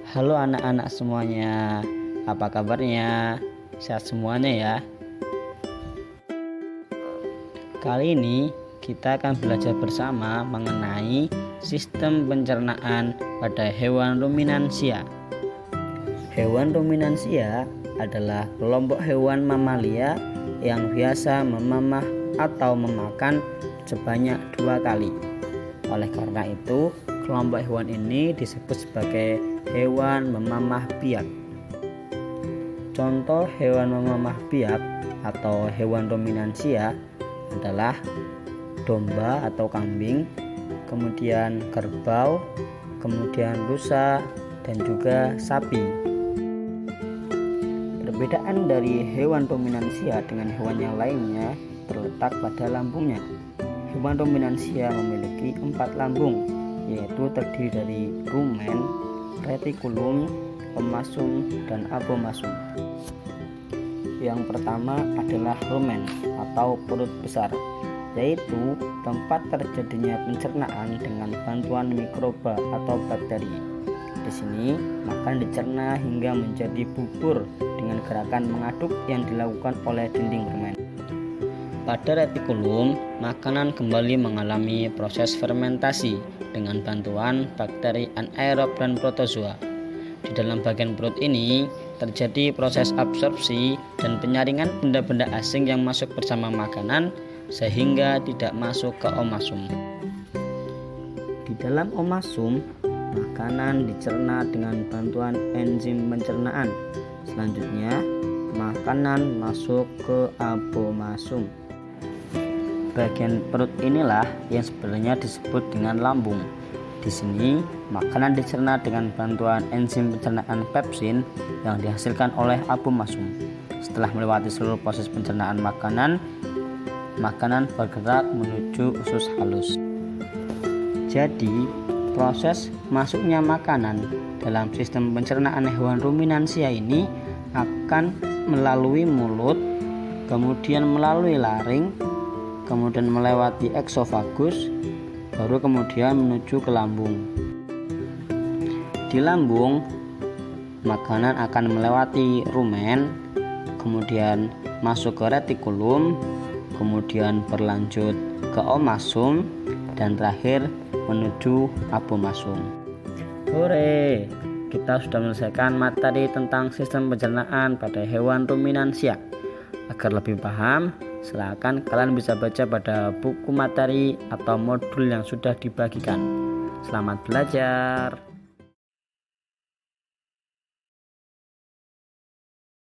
Halo anak-anak semuanya, apa kabarnya? Sehat semuanya ya. Kali ini kita akan belajar bersama mengenai sistem pencernaan pada hewan ruminansia. Hewan ruminansia adalah kelompok hewan mamalia yang biasa memamah atau memakan sebanyak 2 kali. Oleh karena itu, kelompok hewan ini disebut sebagai hewan memamah biak. Contoh hewan memamah biak atau hewan ruminansia adalah domba atau kambing, kemudian kerbau, kemudian rusa, dan juga sapi. Perbedaan dari hewan ruminansia dengan hewan yang lainnya terletak pada lambungnya. Hewan ruminansia memiliki 4 lambung, yaitu terdiri dari rumen, retikulum, omasum, dan abomasum. Yang pertama adalah rumen atau perut besar, yaitu tempat terjadinya pencernaan dengan bantuan mikroba atau bakteri. Di sini makan dicerna hingga menjadi bubur dengan gerakan mengaduk yang dilakukan oleh dinding rumen. Pada retikulum, makanan kembali mengalami proses fermentasi dengan bantuan bakteri anaerob dan protozoa. Di dalam bagian perut ini terjadi proses absorpsi dan penyaringan benda-benda asing yang masuk bersama makanan sehingga tidak masuk ke omasum. Di dalam omasum, makanan dicerna dengan bantuan enzim pencernaan. Selanjutnya, makanan masuk ke abomasum. Bagian perut inilah yang sebenarnya disebut dengan lambung. Di sini, makanan dicerna dengan bantuan enzim pencernaan pepsin yang dihasilkan oleh abomasum. Setelah melewati seluruh proses pencernaan makanan bergerak menuju usus halus. Jadi, proses masuknya makanan dalam sistem pencernaan hewan ruminansia ini akan melalui mulut, kemudian melalui laring, kemudian melewati eksofagus, baru kemudian menuju ke lambung. Di lambung, makanan akan melewati rumen, kemudian masuk ke retikulum, kemudian berlanjut ke omasum, dan terakhir menuju abomasum. Hore, kita sudah menyelesaikan materi tentang sistem pencernaan pada hewan ruminansia. Agar lebih paham, silakan kalian bisa baca pada buku materi atau modul yang sudah dibagikan. Selamat belajar.